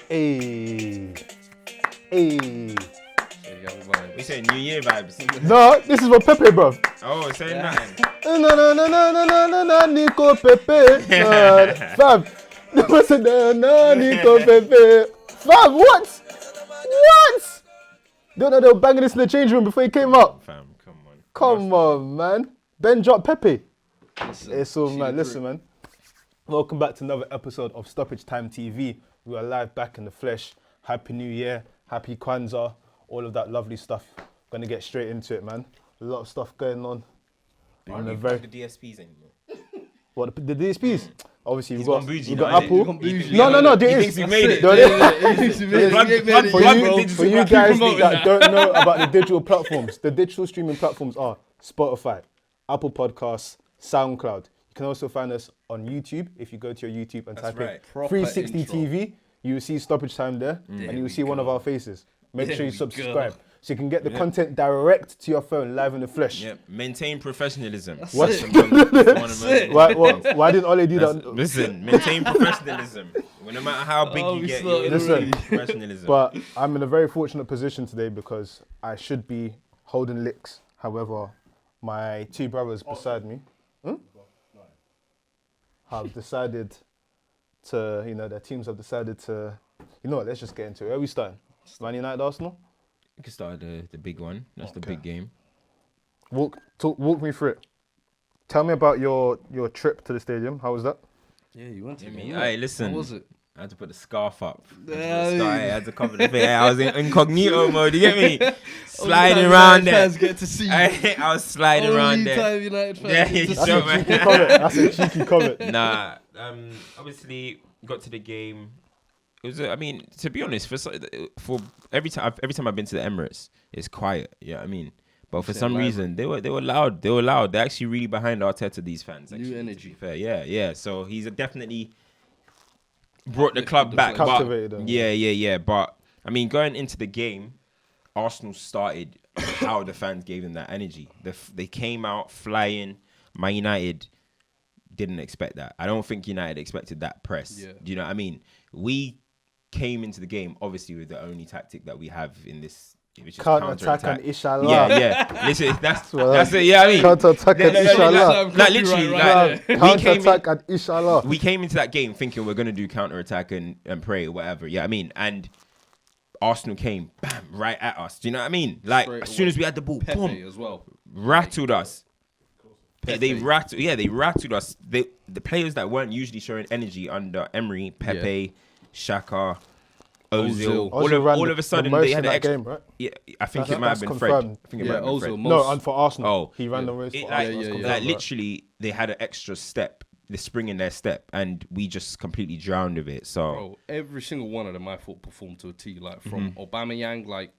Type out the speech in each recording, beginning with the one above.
Hey. We say New Year vibes. No, this is for Pepe, bruv. Oh, saying nothing. No, Nico Pepe. Fam. Nico Pepe. Fam, what? Don't know they were banging this in the change room before he came up. Fam, come on. Come on, man. Ben dropped Pepe. Listen, It's all, man. Listen, man. Welcome back to another episode of Stoppage Time TV. We are live back in the flesh. Happy New Year. Happy Kwanzaa. All of that lovely stuff. Gonna get straight into it, man. A lot of stuff going on. Are you the DSPs anymore? What, the DSPs? Obviously, we've gone got, bougie we've now, got isn't he? Apple. He thinks No, he there thinks is. he made it. For you guys that don't know about the digital platforms, the digital streaming platforms are Spotify, Apple Podcasts, Soundcloud. You can also find us on YouTube. If you go to your YouTube and type in 360 TV, you will see Stoppage Time there, and you will see one of our faces. Make sure you subscribe so you can get the content direct to your phone, live in the flesh. Yep. Maintain professionalism. What? That's it. Why didn't Ole do that? Listen, maintain professionalism. Well, no matter how big you get, you listen. professionalism. But I'm in a very fortunate position today because I should be holding licks. However, my two brothers beside me have decided to, their teams have decided to, let's just get into it. Where are we starting? Man United, Arsenal? You can start the big one. That's the big game. Walk me through it. Tell me about your trip to the stadium. How was that? Yeah, you went to me. Hey, listen. What was it? I had to put the scarf up. I had to cover the face. I was in incognito mode. You get me? Sliding around there. Fans get to see you. I was sliding around there. Time United fans. Yeah, That's a cheeky comment. Nah. Obviously got to the game. It was. To be honest, for every time I've been to the Emirates, it's quiet. Yeah, But for some reason, they were loud. They were loud. They're actually really behind Arteta. These fans. Actually, New energy. Fair. Yeah. So he's definitely brought the club back. Captivated them. Yeah. But going into the game, Arsenal started how the fans gave them that energy. They came out flying. Man United didn't expect that. I don't think United expected that press. Yeah. Do you know what I mean? We came into the game obviously with the only tactic that we have in this, which is counter-attack and inshallah. Yeah. Listen, that's it. Yeah, counter-attack and inshallah. Like literally, counter-attack and inshallah. We came into that game thinking we're gonna do counter-attack and pray or whatever. Yeah, And Arsenal came bam right at us. Do you know what I mean? Like as soon as we had the ball, Pepe boom, as well. rattled us. They rattled us. The players that weren't usually showing energy under Emery, Pepe, Xhaka, Ozil, all of a sudden they had an extra game, right? Yeah, I think it might have been confirmed. Fred. I think it might have been Fred. No, and for Arsenal, Oh, he ran the race for like, Arsenal. like literally, they had an extra step, the spring in their step, and we just completely drowned with it. So, Bro, every single one of them I thought performed to a T. Like from Aubameyang, like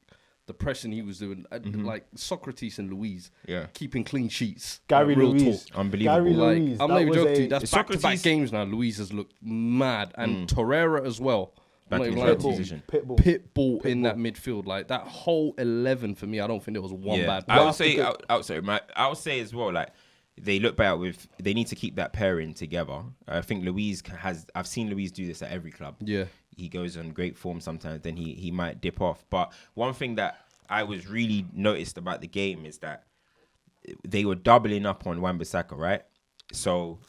the pressing he was doing, like Socrates and Luiz, keeping clean sheets. Gary real Luiz, talk. unbelievable. Luiz, I'm not even joking to you. That's Socrates- back-to-back games now. Luiz has looked mad, and Torreira as well. Back I'm in not his even lying to position. you. Pitbull in that midfield, like that whole 11 for me. I don't think there was one bad. I would say, I would say as well, like they look back with, they need to keep that pairing together. I think Luiz I've seen Luiz do this at every club. Yeah, he goes on great form sometimes, then he might dip off. But one thing that I was really noticed about the game is that they were doubling up on Wan-Bissaka, right? So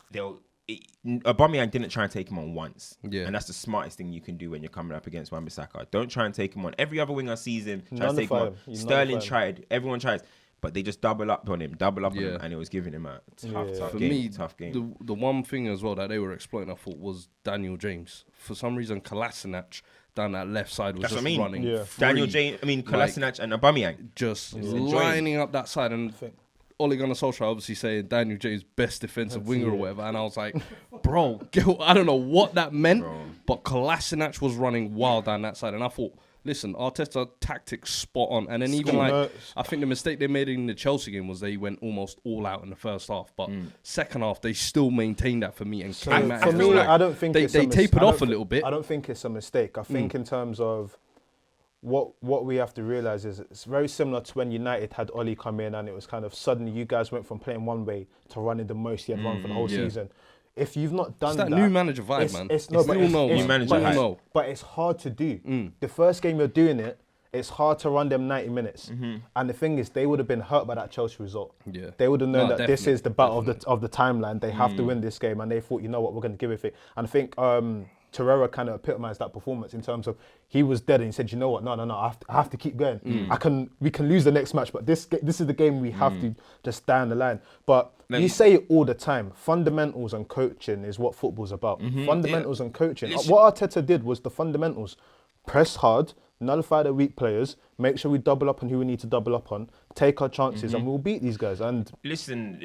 Aubameyang didn't try and take him on once. Yeah. And that's the smartest thing you can do when you're coming up against Wan-Bissaka. Don't try and take him on. Every other winger sees him, tries to take him on. Sterling tried, everyone tries. But they just double up on him, and it was giving him a tough game. The one thing as well that they were exploiting, I thought, was Daniel James. For some reason, Kolasinac down that left side was running free. Daniel James, Kolasinac and Aubameyang. Just lining up that side. And Ole Gunnar Solskjaer obviously saying Daniel James best defensive winger or whatever. And I was like, bro, I don't know what that meant, but Kolasinac was running wild down that side. And I thought, listen, Arteta tactics spot on. And then even I think the mistake they made in the Chelsea game was they went almost all out in the first half. But second half, they still maintained that for me. And came out. For me, I don't think they tapered off a little bit. I don't think it's a mistake. I think in terms of what we have to realise is it's very similar to when United had Ole come in and it was kind of suddenly you guys went from playing one way to running the most you had run for the whole season. if you've not done it's that new manager vibe, man. But it's hard to do. The first game you're doing it, it's hard to run them 90 minutes. And the thing is, they would have been hurt by that Chelsea result. Yeah. They would have known that this is the battle of the timeline. They have to win this game, and they thought, you know what, we're going to give it. And I think Torreira kind of epitomised that performance in terms of he was dead and he said, you know what, no, I have to keep going. We can lose the next match, but this is the game we have to just stand the line. But you say it all the time, fundamentals and coaching is what football's about. Fundamentals and coaching. What Arteta did was the fundamentals. Press hard, nullify the weak players, make sure we double up on who we need to double up on, take our chances, and we'll beat these guys. And listen,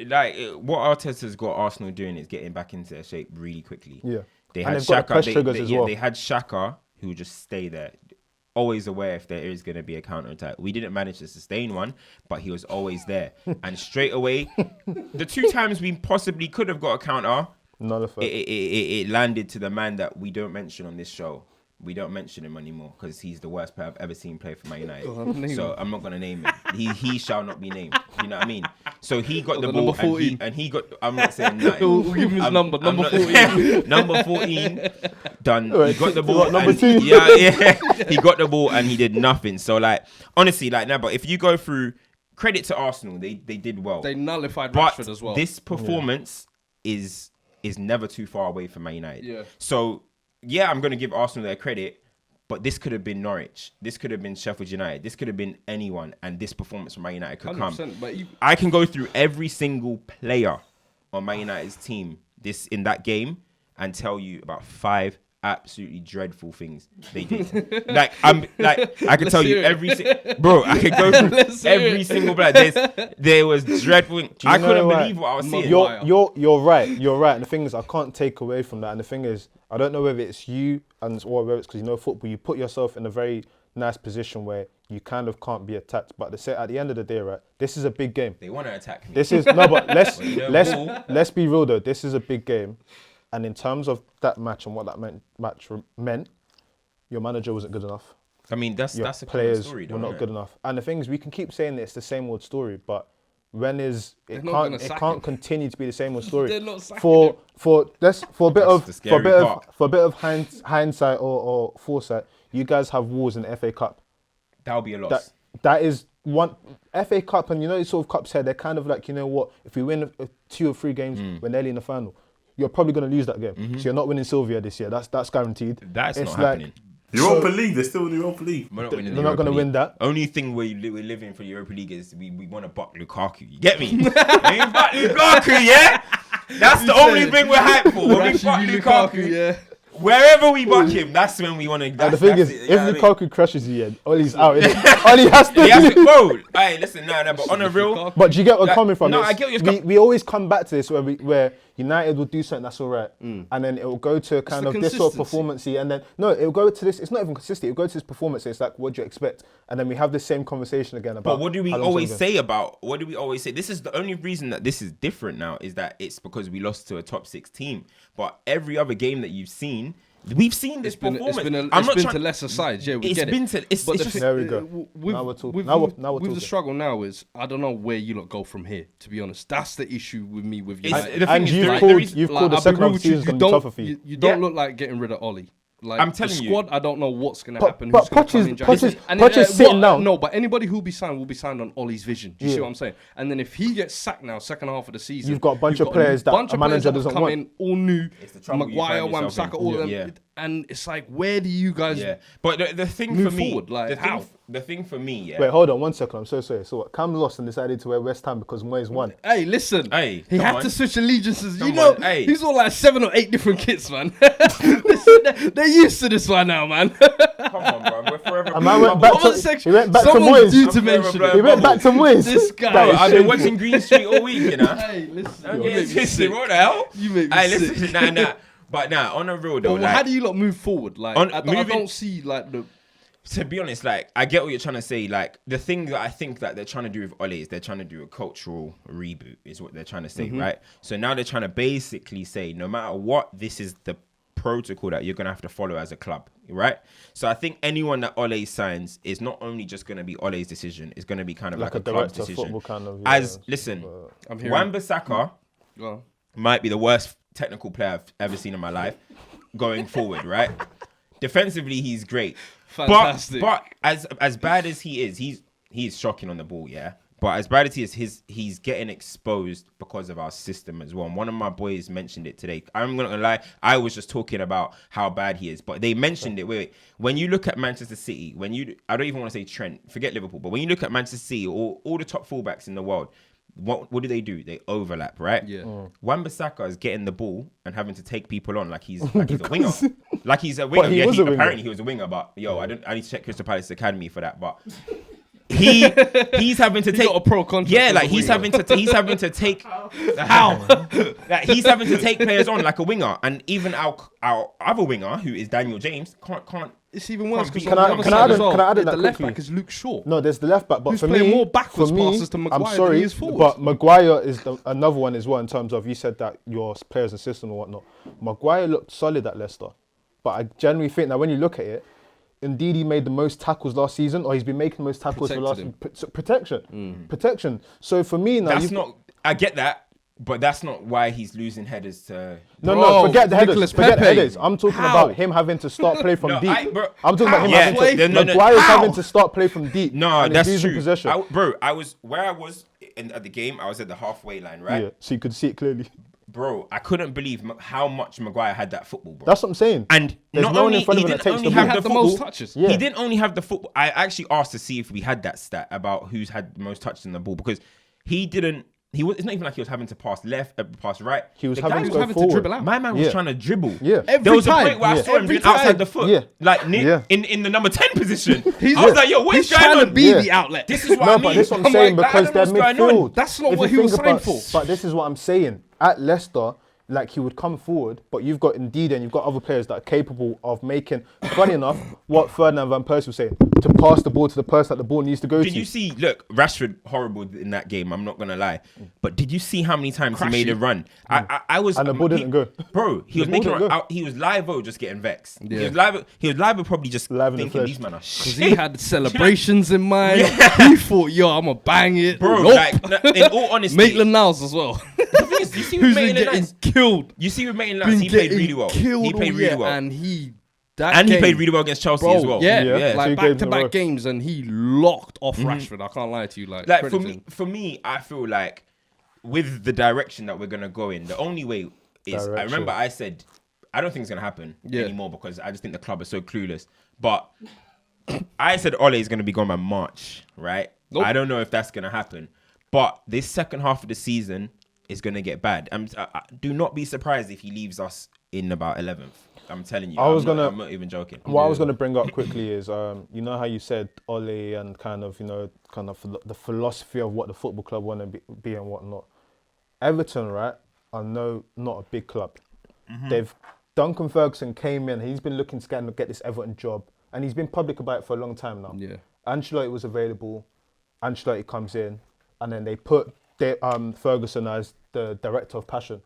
what Arteta's got Arsenal doing is getting back into their shape really quickly. Yeah. They had Xhaka. They had Xhaka who would just stay there, always aware if there is going to be a counter attack. We didn't manage to sustain one, but he was always there. And straight away, the 2 times we possibly could have got a counter, it landed to the man that we don't mention on this show. We don't mention him anymore because he's the worst player I've ever seen play for Man United. So I'm not going to name him. He shall not be named. You know what I mean? So he got the ball and he got... I'm not saying that. We'll give him his number. Number 14. Number 14. Done. Right, he got the ball. Number 2. Yeah. He got the ball and he did nothing. So honestly, but if you go through... Credit to Arsenal. They did well. They nullified Rashford as well. This performance is never too far away from Man United. Yeah. So... Yeah, I'm going to give Arsenal their credit, but this could have been Norwich. This could have been Sheffield United. This could have been anyone, and this performance from Man United could come. But I can go through every single player on Man United's team in that game and tell you about 5 absolutely dreadful things they did. I can tell you bro. I could go through every single player. There was dreadful. I couldn't believe what I was seeing. You're right. And the thing is, I can't take away from that. And the thing is, I don't know whether it's you or whether it's because you know football. You put yourself in a very nice position where you kind of can't be attacked. But at the end of the day, right, this is a big game. They want to attack me. This is no, but let's be real though. This is a big game. And in terms of that match and what that match meant, your manager wasn't good enough. I mean, that's a players story, were not good enough. And the thing is, we can keep saying that it's the same old story, but it can't continue to be the same old story. They're not sacking for a bit of hindsight or foresight. You guys have Wolves in the FA Cup. That'll be a loss. That is one FA Cup, and you know, sort of cups here. They're kind of like, you know what? If we win 2 or 3 games, we're nearly in the final. You're probably going to lose that game. So you're not winning Sylvia this year. That's guaranteed. That's not happening. Europa League, they're still in the Europa League. They're not going to win that. Only thing we're living for the Europa League is we want to buck Lukaku. You get me? We buck Lukaku, yeah? That's the only thing we're hyped for. When we buck Lukaku, yeah. Wherever we buck him, that's when we want to. The thing is, if Lukaku crushes you, Ollie's out. Ollie has to. Bro, hey, listen, but on a real. But do you get where I'm coming from? No, I get what you're coming. We always come back to this where United will do something that's all right, and then it will go to kind of this sort of performance-y, and then it will go to this. It's not even consistent. It will go to this performance. It's like, what do you expect? And then we have the same conversation again about. But what do we always say about? What do we always say? This is the only reason that this is different now is that it's because we lost to a top 6 team. But every other game that you've seen. We've seen this performance. It's been to lesser sides. Yeah, we get it. It's just, there we go. Now we're talking. With the struggle now is, I don't know where you lot go from here, to be honest. That's the issue with me with United. And you've called the second half of the season going to be tougher for you. You don't look like getting rid of Ollie. Like, I'm telling you, squad, I don't know what's going to happen. But Poch is sitting down. No, but anybody who'll be signed will be signed on Ollie's vision. Do you see what I'm saying? And then if he gets sacked now, second half of the season, you've got a bunch of players that a manager doesn't want. In, all new, Maguire, Wan-Bissaka, all of them. Yeah. And it's like, where do you guys? Yeah, but the thing move for me, forward, like how? The thing for me, yeah. Wait, hold on 1 second. I'm so sorry. So what? Cam lost and decided to wear West Ham because Moyes won. Hey, listen. Hey, he had to switch allegiances. He's all like 7 or 8 different kits, man. They're used to this one now, man. Come on, bro. We're forever. He went back to Moyes. Due to mention it. He went back to Moyes. This guy. Bro, I've been watching Green Street all week, you know. Hey, listen. Okay, what the hell? You make me sick. Listen, nah. But on a real though, well, how do you lot move forward? Like, I don't see like the. To be honest, like I get what you're trying to say. Like the thing that I think that they're trying to do with Ole is they're trying to do a cultural reboot, is what they're trying to say, right? So now they're trying to basically say, no matter what, this is the protocol that you're gonna have to follow as a club, right? So I think anyone that Ole signs is not only just gonna be Ole's decision; it's gonna be kind of like a club's decision. Kind of, Wan-Bissaka might be the worst technical player I've ever seen in my life. Going forward, right? Defensively, he's great. Fantastic. But as bad as he is, he's shocking on the ball, yeah. But as bad as he is, he's getting exposed because of our system as well. And one of my boys mentioned it today. I'm not gonna lie, I was just talking about how bad he is, but they mentioned it. Wait. When you look at Manchester City, I don't even want to say Trent, forget Liverpool, but when you look at Manchester City, all the top fullbacks in the world, what do? They overlap, right? Yeah. Wan-Bissaka is getting the ball and having to take people on like he's a winger. Like he's a winger. But he Yeah, was a winger. apparently he was a winger, but I need to check Crystal Palace Academy for that. But he's having to take got a pro contract. Yeah, like he's having to take like he's having to take players on like a winger, and even our other winger who is Daniel James can't. It's even worse because Can I add in that the left quickly? back is Luke Shaw. No, there's the left back, but Who's for playing me, more backwards passes to Maguire I'm sorry, than he is forwards. but Maguire is another one as well in terms of you said that your players and system and whatnot. Maguire looked solid at Leicester, but I generally think that when you look at it, indeed he made the most tackles last season, or he's been making the most tackles for last protection. So for me now, I get that. But that's not why he's losing headers to... No, forget the Nicolas headers. Forget the Pepe. headers. I'm talking How? about him having to start play from deep. I'm talking How? about him Yeah. having to... No, Maguire's How? having to start play from deep. No, and that's he's losing true. possession. I was at the game. I was at the halfway line, right? Yeah, so you could see it clearly. Bro, I couldn't believe how much Maguire had that football, bro. That's what I'm saying. And There's not no one only in front he of him that didn't takes only the have ball. Had the football, most touches. Yeah. he didn't only have the football. I actually asked to see if we had that stat about who's had the most touches in the ball because he didn't. It's not even like he was having to pass left, pass right. He was The guy having to go to forward. dribble out. My man was trying to dribble. Yeah. There was Every a point where I time. saw him Every being outside time. the foot. Yeah. Like Nick Yeah. in the number 10 position. He's I was like, yo, what is he's going trying on? to be Yeah. the outlet. This is what I No, mean. but this is what I'm I'm saying like, I because don't know they're what's going on. midfield. That's not If what you he was think signed about- for. But this is what I'm saying. At Leicester, like he would come forward, but you've got Indeed and you've got other players that are capable of making, funny enough, what Ferdinand Van Persie was saying, to pass the ball to the person that the ball needs to go to. Did you see? Look, Rashford horrible in that game. I'm not gonna lie, but did you see how many times he made a run? I was And the ball didn't go. Bro, he was The ball making. didn't go. He was live just getting vexed. Yeah. He was live probably just Live in the thinking flesh. these men are Because shit. he had celebrations in mind. He thought, yo, I'm going to bang it. Bro, Nope. like in all honesty, Maitland-Niles as well. the thing is, you see with Who's been Maitland getting Niles. killed. You see with Maitland Niles, Been he played getting really well. killed He played all really year, well, And he played really well against Chelsea bro, as well. Yeah, Yeah. like 2 games in a row. back-to-back games, and he locked off Rashford. I can't lie to you. Like For me, I feel like with the direction that we're gonna go in, the only way is I remember I said I don't think it's gonna happen anymore because I just think the club is so clueless. But I said Ole is gonna be gone by March, right? Nope. I don't know if that's gonna happen, but this second half of the season is gonna get bad. Do not be surprised if he leaves us in about 11th. I'm telling you. I'm not even joking. What I was going to bring up quickly is, you know how you said Ole and kind of the philosophy of what the football club want to be and whatnot. Everton, right, are not a big club. Duncan Ferguson came in. He's been looking to get this Everton job, and he's been public about it for a long time now. Yeah. Ancelotti was available. Ancelotti comes in, and then they put Ferguson as the director of passion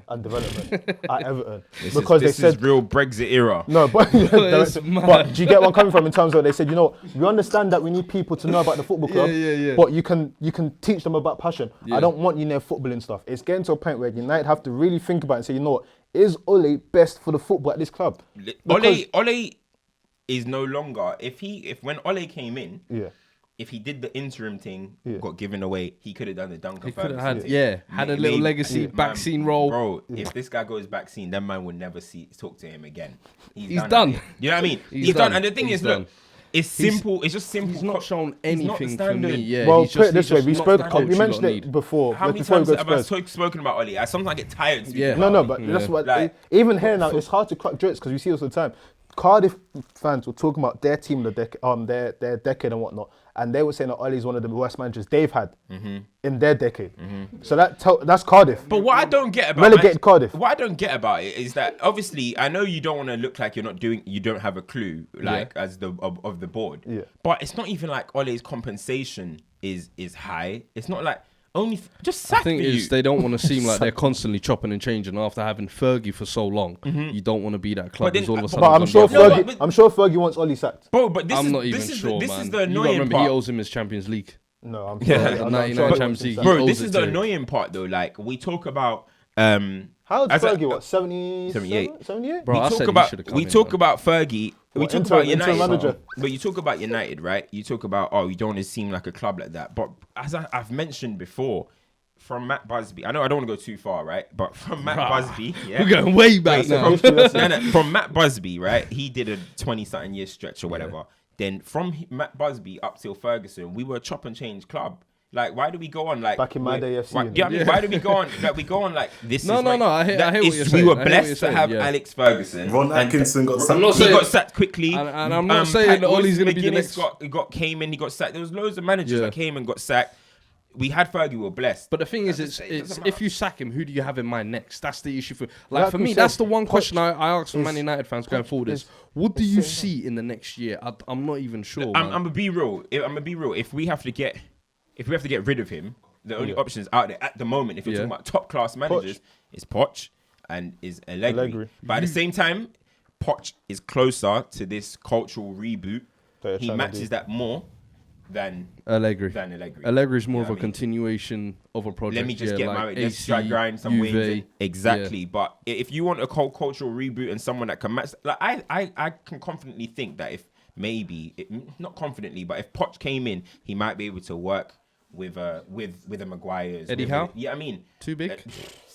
and development at Everton This is real Brexit era. no, but but do you get where I'm coming from in terms of they said, you know, we understand that we need people to know about the football club, but you can teach them about passion. I don't want you near footballing stuff. It's getting to a point where United have to really think about it and say, you know what, is Ole best for the football at this club? Ole is no longer if when Ole came in, if he did the interim thing, got given away, he could have done the Duncan Ferguson thing. Had a little legacy back scene role. Bro, if this guy goes back scene, that man would never talk to him again. He's done. You know what I mean? He's done. And the thing is, look, it's simple. It's just simple. He's not shown He's not the anything for standard. me. Yeah, Well, he's put it just- this he's way, just we not spoke. the coach We you mentioned lot it need. before. How many before we times go to have I Spurs. spoken about Ole? I sometimes get tired speaking Yeah. about No, him. but that's what. Like- Even here now, it's hard to crack jokes because we see this all the time. Cardiff fans were talking about their team, their decade and whatnot, and they were saying that Ole's one of the worst managers they've had in their decade. So that's Cardiff. But what I don't get about Relegated Cardiff. What I don't get about it is that obviously I know you don't want to look like you don't have a clue as of the board. Yeah. But it's not even like Ole's compensation is high. It's not like only just sack I think for you. is they don't want to seem like they're constantly chopping and changing after having Fergie for so long. You don't want to be that club. But then- who's all of a sudden But I'm gonna sure be up. but- I'm sure Fergie wants Ole sacked. Bro, but I'm not even sure, this man. is the You gotta annoying remember, he part. owes him his Champions League. No, I'm Yeah, sure. the I'm 99 sure he Champions wants him League. sacked. Bro, owes this it is to the him. annoying part though. Like we talk about How old is as a- Fergie? What, 78? Bro, I said he should've come we in, talk man. about Fergie. We What, talk interim- about interim United, manager? but you talk about United, right? You talk about you don't want to seem like a club like that. But as I've mentioned before, from Matt Busby, I know I don't want to go too far, right? But from Matt Busby, yeah, We're going way back now. from Matt Busby, right? He did a 20-something year stretch or whatever. Yeah. Then from Matt Busby up till Ferguson, we were a chop and change club. Like, why do we go on like back in my day, FC? Why do we go on like we go on like this? No, is no, like, no. I hear what you're we saying. were I hear what blessed you're to saying, have yeah. Alex Ferguson. Ron Atkinson got sacked. He got sacked quickly. And I'm not saying that Ollie's going to be the next. Came in, he got sacked. There was loads of managers Yeah. that came and got sacked. We had Fergie, we were blessed. But the thing is, It it's doesn't if matter. you sack him, who do you have in mind next? That's the issue for Like for we me. said, That's the one Poch question I ask for Man is- United fans going forward is, what do you see in the next year? I'm not even sure. I'm man. gonna be real. I'm gonna be real. If we have to get rid of him, the only options out there at the moment, if you're talking about top class managers, is Poch and is Allegri. But at the same time, Poch is closer to this cultural reboot. That He you're trying to matches do. that more than Allegri. Allegri. Allegri is more You of know a what I mean? continuation of a project. Let me just yeah, get like married. Let's AC, try grind some Juve, wins. Exactly. yeah. But if you want a cultural reboot and someone that can match, like I can confidently think that if not confidently, but if Poch came in, he might be able to work with a Maguire's. Eddie with Howe? Yeah, I mean, Too big?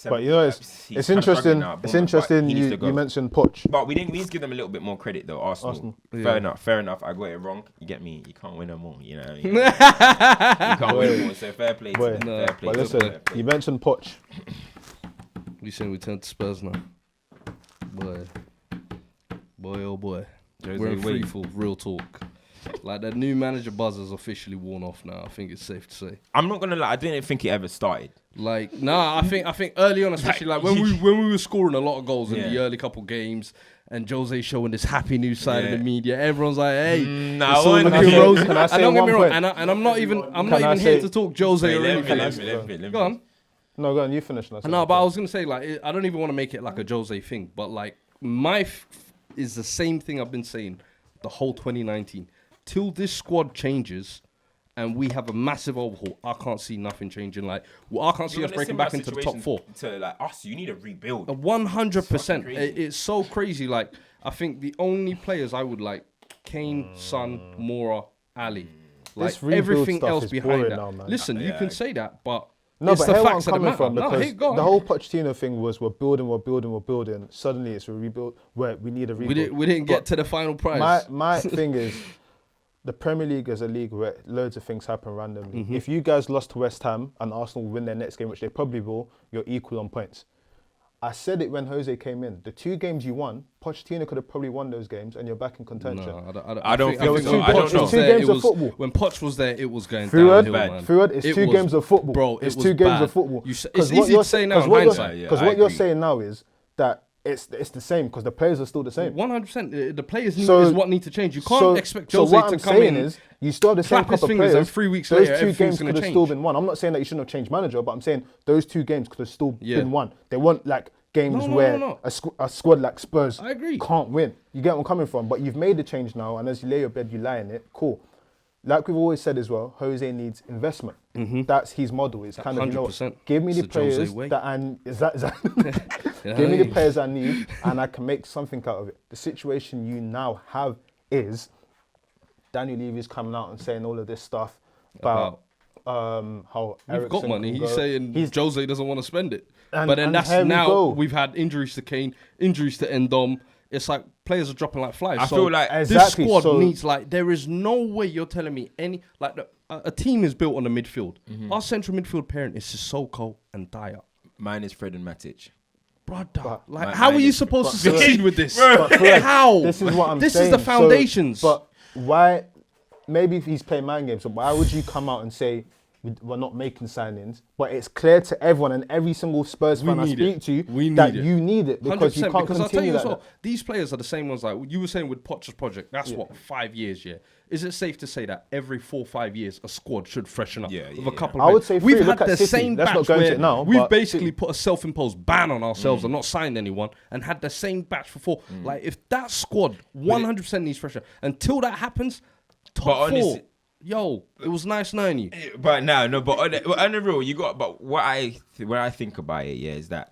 But you know, he's it's kinda interesting. struggling now, It's Bournemouth, interesting. but he needs to You go. mentioned Poch. But we need to give them a little bit more credit though. Arsenal. Fair enough. I got it wrong. You get me? You can't win no more. You know what I mean? You can't win no more. So fair play. Boy, To them. Fair play. But to listen, them, fair play. you mentioned Poch. You saying we turn to Spurs now? Boy, oh boy. Jose We're in free Wade. fall, real talk. Like the new manager buzz has officially worn off now. I think it's safe to say. I'm not gonna lie. I didn't think it ever started. Like, I think early on, especially like when we were scoring a lot of goals in the early couple games, and Jose showing this happy new side of the media, everyone's like, "Hey, No, it's all I looking wouldn't. rosy." Can I say And don't get me one wrong, point? and I'm not even I here say- to talk Jose or anything. Let me. Go on. No, go on. You finish. Now, No, but I was gonna say like I don't even want to make it like a Jose thing, but like my is the same thing I've been saying the whole 2019 till this squad changes and we have a massive overhaul. I can't see nothing changing. Like I can't see us breaking back into the top four. To like us, you need a rebuild. 100%. crazy. It's so crazy. Like I think the only players I would like Kane, Son, Mora, Ali. Like This rebuild everything stuff else is behind boring that. now, man. Listen, you can say that, but No, it's but the here where I'm facts of the coming matter. from, No, because hey, go on. the whole Pochettino thing was we're building. Suddenly it's a rebuild where we need a rebuild. We didn't But get to the final prize. My thing is, the Premier League is a league where loads of things happen randomly. Mm-hmm. If you guys lost to West Ham and Arsenal win their next game, which they probably will, you're equal on points. I said it when Jose came in. The 2 games you won, Pochettino could have probably won those games, and you're back in contention. No, I don't think so. when I don't Poch know. was Two there, games it of was- football. When Poch was there, it was going Fuad, downhill, man. Fuad, it's It 2 was- games of football. Bro, it's it 2 was games bad. of football. It's 'Cause easy what you're to say sa- now 'cause in what you're- hindsight. Yeah, Because I what you're agree. saying now is that it's the same because the players are still the same. 100%. The players need, So- is what need to change. You can't expect Jose what to I'm come saying in. is you still have the same clap his couple of fingers players. and 3 weeks those later, 2 everything's games gonna could have still change. been won. I'm not saying that you shouldn't have changed manager, but I'm saying those 2 games could have still Yeah. been won. They weren't like games No, where no. a squad like Spurs I agree. can't win. You get where I'm coming from, but you've made the change now, and as you lay your bed, you lie in it. Cool. Like we've always said as well, Jose needs investment. That's his model. It's kind of, you know, 100%. give me It's the the Jose players way. that is that Yeah, give me the hey. players I need, and I can make something out of it. The situation you now have is Daniel Levy's coming out and saying all of this stuff about how We've Eriksen got money. can He's go. saying Jose doesn't want to spend it. And- but then and that's here we now go. we've had injuries to Kane, injuries to Endom. It's like players are dropping like flies. I So feel like- this Exactly, squad so- needs there is no way you're telling me a team is built on the midfield. Our central midfield pairing is Sissoko and Dyer. Mine is Fred and Matic. Brother, like my- how are mine you is- supposed to but- succeed with this? But Fred, How? This is what I'm This saying. is the foundations. But why? Maybe if he's playing mind games, but why would you come out and say we're not making signings? But it's clear to everyone and every single Spurs fan I need speak it. to We that need it. you need it because you 100%, can't because I'll tell continue you like as well, that. these players are the same ones like you were saying with Potter's project. That's what 5 years, yeah. Is it safe to say that every 4 or 5 years a squad should freshen up Yeah, with yeah, a couple? I of would say we've three. had Look at the City. same Let's batch not go into where it now, we've but basically City- put a self-imposed ban on ourselves and not signed anyone, and had the same batch for 4. Like if that squad 100% needs fresher until that happens, top But 4. honestly- Yo, it was nice knowing you. But no, but on the real, you got. But what I think about it, yeah, is that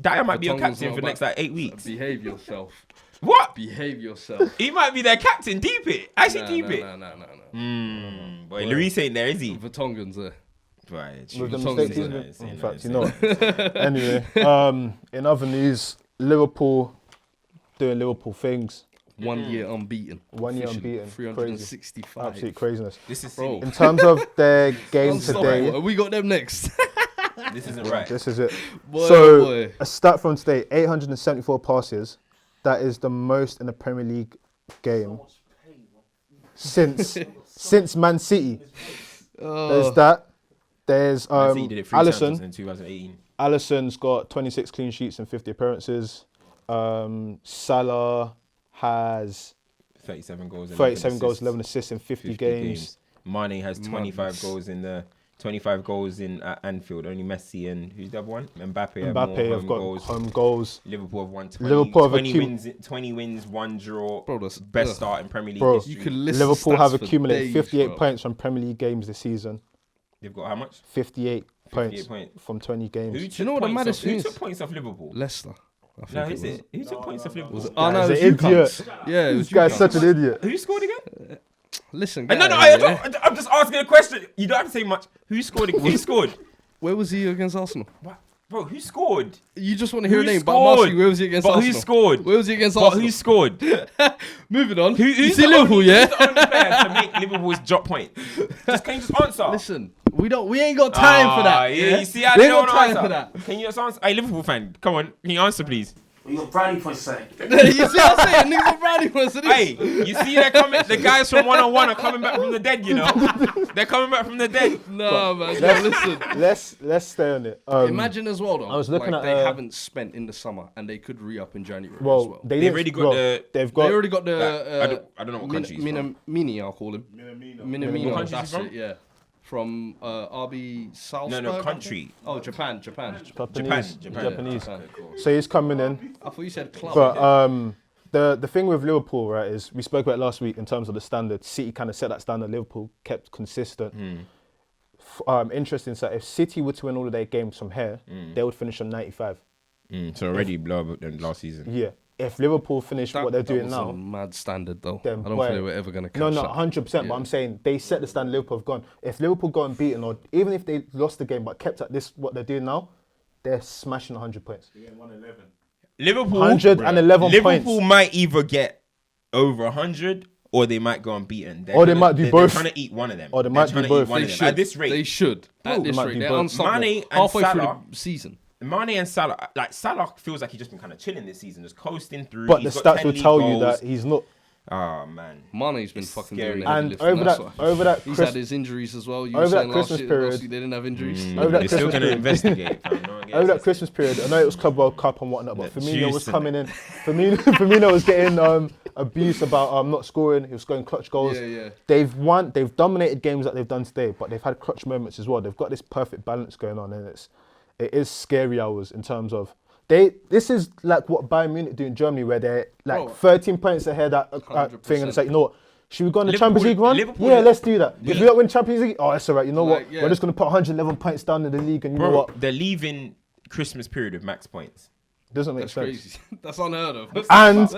Dyer might be your Vertonghen's captain not for the next about- like 8 weeks. Behave yourself. What? Behave yourself. He might be their captain. Deep it. Actually, deep it. No. Boy, Luis ain't there, is he? Vertonghen's there. Right. With the Tongues mistakes in he's it. made. In fact, you know. Anyway, in other news, Liverpool doing Liverpool things. 1 year unbeaten. 1 year Officially, unbeaten. 365. Absolute craziness. This is Bro. silly. In terms of their game Unstoppable. today, We got them next. This isn't right. this is it. Boy, So, boy. a stat from today, 874 passes. That is the most in the Premier League game since Man City. There's that. There's Man City did it 3 times Alisson. in 2018. Alisson's got 26 clean sheets and 50 appearances. Salah has 37 goals. 37 goals, 11 assists in 50 games. Mane has 25 goals in the 25 goals in Anfield. Only Messi and who's the other one? Mbappe have Mbappe have got home goals. Liverpool have won 20, Liverpool have 20 wins, 1 draw. Bro, that's best start in Premier League Bro, history. You could list Liverpool the have stats for accumulated days, 58 bro. points from Premier League games this season. They've got how much? 58 points 58 points. from 20 games. Who you took know what the points maddest off- thing Who is? took points off Liverpool? Leicester. I think No, it who's was. it? Who took points off Liverpool? Oh, no, Guy's it was an you idiot. cunts. Yeah, it was This guy's you such cunts. an idiot. Who scored again? Listen, No, guys, I yeah. don't. I'm just asking a question. You don't have to say much. Who scored? Who scored? Where was he against Arsenal? What? Bro, who scored? You just want to hear Who a name, but scored? I'm asking, where was he against But Arsenal? who scored? Where was he against But Arsenal? who scored? Moving on. Who, you who's see the Liverpool, only, yeah? Who's the only player to make Liverpool's drop points? Can you just answer? Listen, we ain't got time for that. Yeah, you see how we they ain't don't got time answer. for that. Can you just answer? Hey, Liverpool fan, come on. Can you answer, please? You got brownie points saying. You see what I'm saying? Niggas got brownie points to this. Hey, you see they're coming. The guys from 101 are coming back from the dead. You know, they're coming back from the dead. No, man. Yeah, listen. Let's stay on it. Imagine as well, though. I was looking like at, they haven't spent in the summer and they could re-up in January as Well, well. they've already got the- They've They got. already got the. I don't know what country he's from. Mini, I'll call him. What Minamino. country is That's he from? it. Yeah. From RB Salzburg. No, I think? country. Oh, Japan. Japanese. Japan. Japanese. Okay, cool. So he's coming in. I thought you said club. But the thing with Liverpool, right, is we spoke about last week in terms of the standard. City kind of set that standard. Liverpool kept consistent. Interesting. So if City were to win all of their games from here, they would finish on 95. So already blow up than last season. Yeah. If Liverpool finish what they're doing was now, a mad standard though. Then I don't boy- think they were ever gonna catch no, that. 100%. But I'm saying they set the standard. Liverpool have gone. If Liverpool go unbeaten, or even if they lost the game but kept at this what they're doing now, they're smashing 100 points. Liverpool 111 Liverpool points. might either get over 100 or they might go unbeaten. Or they might do both. They're trying to eat one of them. Or they They're might do trying to both. eat one They of them. should. At this rate, They should. At this might rate, do they're both. unstoppable. Mane and Halfway through Salah- the season. Mane and Salah, like Salah feels like he's just been kind of chilling this season, just coasting through. But He's the got stats 10 will league tell you goals. that he's not. Oh man, Mane's been It's fucking scary. doing the heavy And lifting, over that's that, why. over that, He's had his injuries as well. You over were that saying last Christmas year, period- last year they didn't have injuries. Over that they're still Christmas going to period. investigate. fam. No one gets over that this. Christmas period, I know it was Club World Cup and whatnot, but The Firmino was juice coming in. Firmino was getting abuse about not scoring. He was scoring clutch goals. Yeah. They've dominated games that they've done today, but they've had clutch moments as well. They've got this perfect balance going on, and it is scary hours in terms of this is like what Bayern Munich do in Germany, where they're like Bro. 13 points ahead at thing, and it's like, you know what? Should we go on the Liverpool- Champions League run? Liverpool- Yeah, let's do that. If we don't win Champions League, oh, that's all right. You know Like, what? yeah. We're just going to put 111 points down in the league, and you know Bro, what? they're leaving Christmas period with max points. Doesn't make That's sense. crazy. That's unheard of. And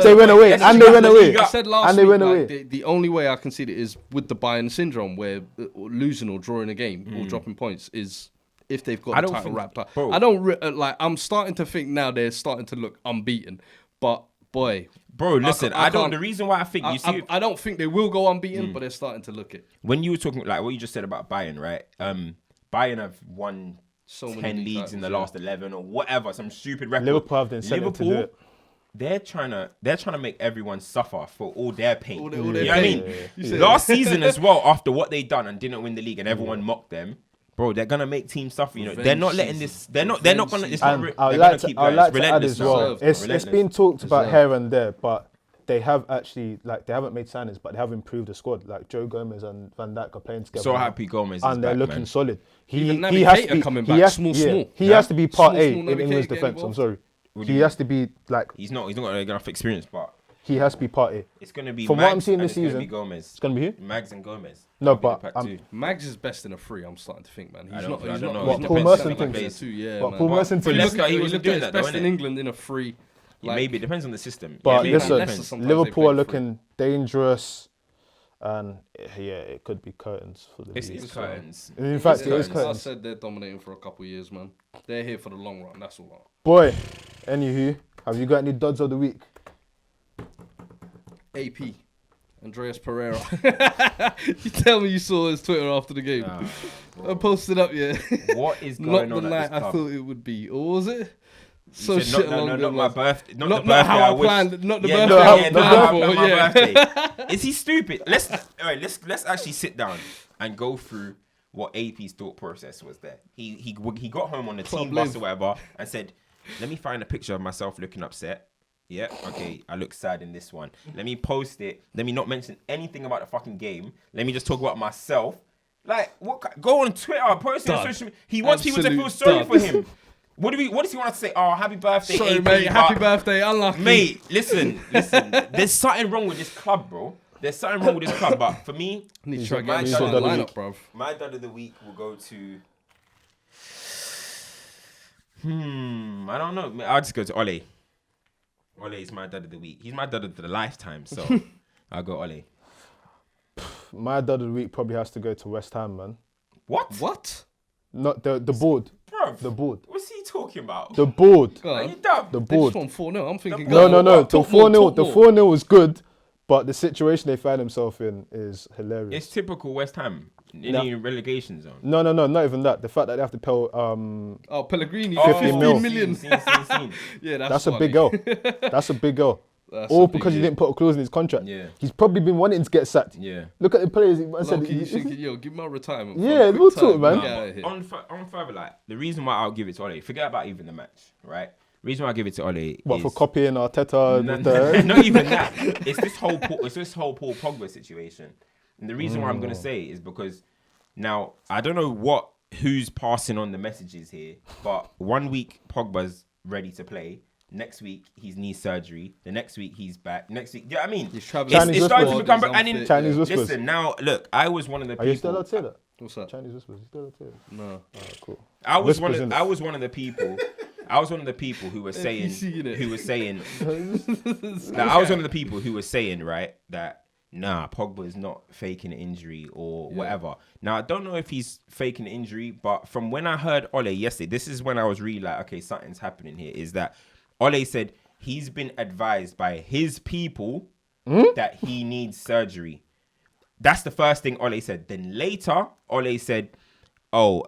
they went away. That's And they went the away. league I up. said last And they week, went like, away. the only way I can see it is with the Bayern syndrome, where losing or drawing a game or dropping points is if they've got I the don't title think- wrapped up. bro. I don't like. I'm starting to think now they're starting to look unbeaten, but boy, Bro, listen, I don't. can't- The reason why I think you see I don't think they will go unbeaten, but they're starting to look it. when you were talking like what you just said about Bayern, right? Bayern have won So many 10 league leagues in the titles, last 11 or whatever, some stupid record. Liverpool have the incentive to do it. They're trying to make everyone suffer for all their pain. All their you know what I pain. mean? You said- Last season as well, after what they done and didn't win the league and everyone mocked them, bro, they're gonna make teams suffer. You know, they're not letting this. They're not gonna. It's not. And They're I'd gonna like keep to, I'd going. like It's to add relentless as now. well. It's Relentless. been talked about here and there, but they have actually, like, they haven't made signings, but they have improved the squad. Like Joe Gomez and Van Dijk are playing together. So now, happy Gomez is and they're back, looking man. solid. Even He has Naby to be Keita coming he back, has- small. He has to be part Small, A small in Naby England's Keita get defense. I'm involved. sorry. What do He you has to be like He's not got enough experience, but he has to be part A. it's gonna be. From what Mags I'm seeing and this it's gonna season, be Gomez. It's gonna be who? Mags and Gomez. No, That'll be but the pack two. Mags is best in a free. I'm starting to think, man. He's I not. don't know. He's What not Paul best Merson in a thinks? player too. Yeah, What man. Paul Merson But thinks? look, he He wasn't looked doing at his that though, best in innit? England in a free. Yeah, maybe it depends on the system. But yeah, listen, Liverpool are looking dangerous, and it could be curtains for the league. It's curtains. In fact, it is curtains. I said they're dominating for a couple of years, man. They're here for the long run. That's all. Boy, anywho, have you got any duds of the week? AP. Andreas Pereira. You tell me you saw his Twitter after the game. I posted up, What is going on? Not the night I thought it would be. Or was it? So said, shit not my birthday. Not how I planned. Not the birthday I planned for. My birthday. Is he stupid? Let's actually sit down and go through what AP's thought process was there. He got home on the team bus or whatever and said, "Let me find a picture of myself looking upset. Yeah, okay, I look sad in this one. Let me post it. Let me not mention anything about the fucking game. Let me just talk about myself. Like, what? Go on Twitter, post it on social media. He wants people to feel sorry for him. What does he want to say? Oh, happy birthday, sorry, AP, mate. Happy birthday, unlucky. Mate, listen. There's something wrong with this club, bro. There's something wrong with this club. But for me, need to try to get me on the lineup, bro. My dud of the week will go to. I don't know. I'll just go to Ole. Ole is my dud of the week. He's my dud of the lifetime, so I'll go Ole. My dud of the week probably has to go to West Ham, man. What? Not the board. Bro, the board. What's he talking about? The board. Are you dumb? The board. They just won 4-0. I'm thinking. No. The 4-0. The 4-0 was good, but the situation they find themselves in is hilarious. It's typical West Ham. In a relegation zone. No, not even that. The fact that they have to pay Pellegrini 50 million. Yeah, that's a big goal. That's a big goal. All because he didn't put a clause in his contract. Yeah. He's probably been wanting to get sacked. Yeah. Look at the players. Give my retirement. Yeah, we'll talk, man. No, on further, like, the reason why I'll give it to Ole, forget about even the match, right? The reason why I give it to Ole for copying Arteta? Not even that. It's this whole Paul Pogba situation. And the reason why I'm going to say is because now, I don't know who's passing on the messages here, but 1 week Pogba's ready to play. Next week, he's knee surgery. The next week, he's back. Next week, I mean, he's traveling. It's starting to become... Chinese whispers. Listen, now, look, I was one of the people... Are you still allowed to say that? What's that? Chinese whispers. You still allowed to say that? No. Oh, cool. I was one of the people... I was one of the people who were saying... right, that... Nah, Pogba is not faking an injury or whatever. Now, I don't know if he's faking an injury, but from when I heard Ole yesterday, this is when I was really like, okay, something's happening here, is that Ole said he's been advised by his people that he needs surgery. That's the first thing Ole said. Then later, Ole said, our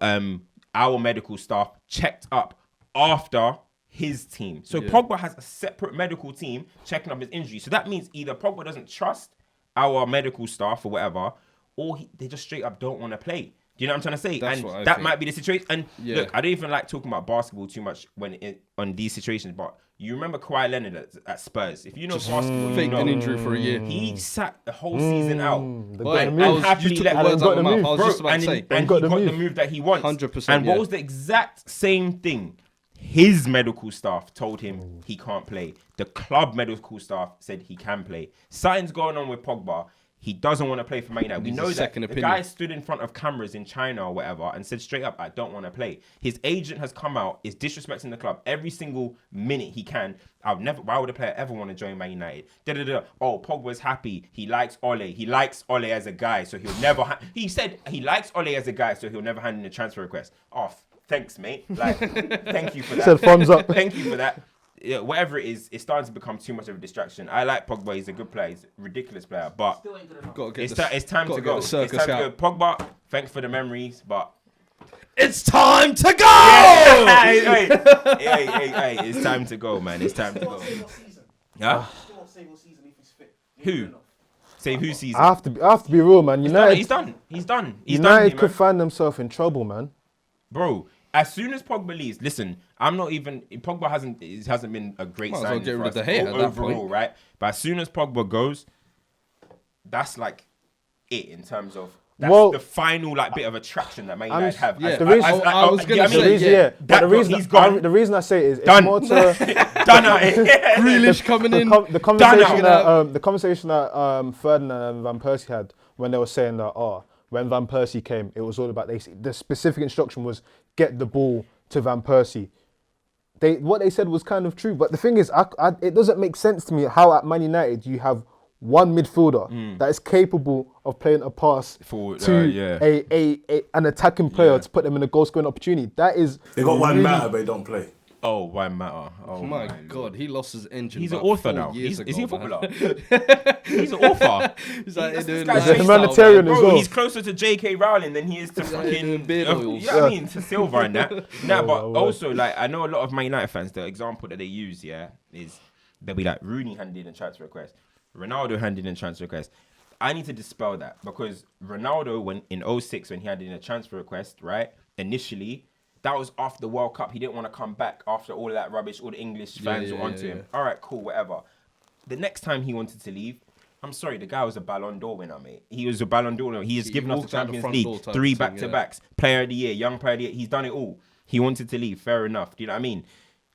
medical staff checked up after his team. So Pogba has a separate medical team checking up his injury. So that means either Pogba doesn't trust our medical staff or whatever, or they just straight up don't want to play. Do you know what I'm trying to say? That's and that might be the situation. And look, I don't even like talking about basketball too much on these situations, but you remember Kawhi Leonard at Spurs. If you know basketball, faked an injury for a year. He sat the whole season out. And he took the words out of my mouth. I was just about to say. And he got the move that he wants. 100%. And what was the exact same thing? His medical staff told him he can't play. The club medical staff said he can play. Something's going on with Pogba. He doesn't want to play for Man United. We know that the guy stood in front of cameras in China or whatever and said straight up, I don't want to play. His agent has come out, is disrespecting the club every single minute he can. Why would a player ever want to join Man United? Oh, Pogba's happy. He likes Ole. He likes Ole as a guy, so he'll never... He said he likes Ole as a guy, so he'll never hand in a transfer request. Thanks, mate. Like, thank you for that. Said thumbs up. Thank you for that. Yeah, whatever it is, it's starting to become too much of a distraction. I like Pogba. He's a good player. He's a ridiculous player. But it's time to go. It's time to go. Pogba, thanks for the memories, but... It's time to go! Yeah. Hey, it's time to go, man. It's time to go. Huh? Who? Save whose season? I have to be real, man. United... He's done. United could find themselves in trouble, man. Bro, as soon as Pogba leaves, listen, Pogba hasn't been a great signing for us overall, right? But as soon as Pogba goes, that's like it in terms of the final like bit of attraction that Man United have. Yeah, the reason I say it is it's more to done at it. Grealish coming in. The conversation that Ferdinand and Van Persie had when they were saying that when Van Persie came, it was all about the specific instruction was get the ball to Van Persie. what they said was kind of true. But the thing is, it doesn't make sense to me how at Man United you have one midfielder that is capable of playing a pass to an attacking player to put them in a goal scoring opportunity. That is. They got one matter, but they don't play. Oh, why matter? Oh my God, he lost his engine. He's an author now. Is he a footballer? He's an author. He's like, he's a humanitarian as well. He's closer to J.K. Rowling than he is to fucking beard oils. I mean, to Silva and that. But also, like, I know a lot of Man United fans. The example that they use, is they'll be like Rooney handed in a transfer request, Ronaldo handed in a transfer request. I need to dispel that because Ronaldo, when in 2006 when he handed in a transfer request, right, initially. That was after the World Cup. He didn't want to come back after all of that rubbish. All the English fans were onto him. All right, cool, whatever. The next time he wanted to leave, I'm sorry, the guy was a Ballon d'Or winner, mate. He was a Ballon d'Or winner. He has given us the Champions League, 3 back-to-backs, Player of the Year, Young Player of the Year. He's done it all. He wanted to leave, fair enough. Do you know what I mean?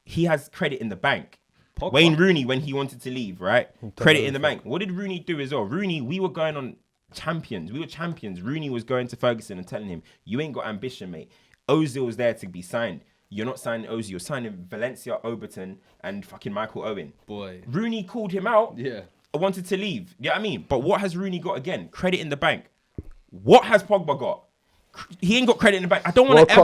He has credit in the bank. Pogba. Wayne Rooney, when he wanted to leave, right? Credit in the bank. What did Rooney do as well? Rooney, we were going on champions. We were champions. Rooney was going to Ferguson and telling him, you ain't got ambition, mate. Ozil was there to be signed. You're not signing Ozil. You're signing Valencia, Overton, and fucking Michael Owen. Boy. Rooney called him out. Yeah. Wanted to leave. You know what I mean? But what has Rooney got again? Credit in the bank. What has Pogba got? He ain't got credit in the bank. I don't want to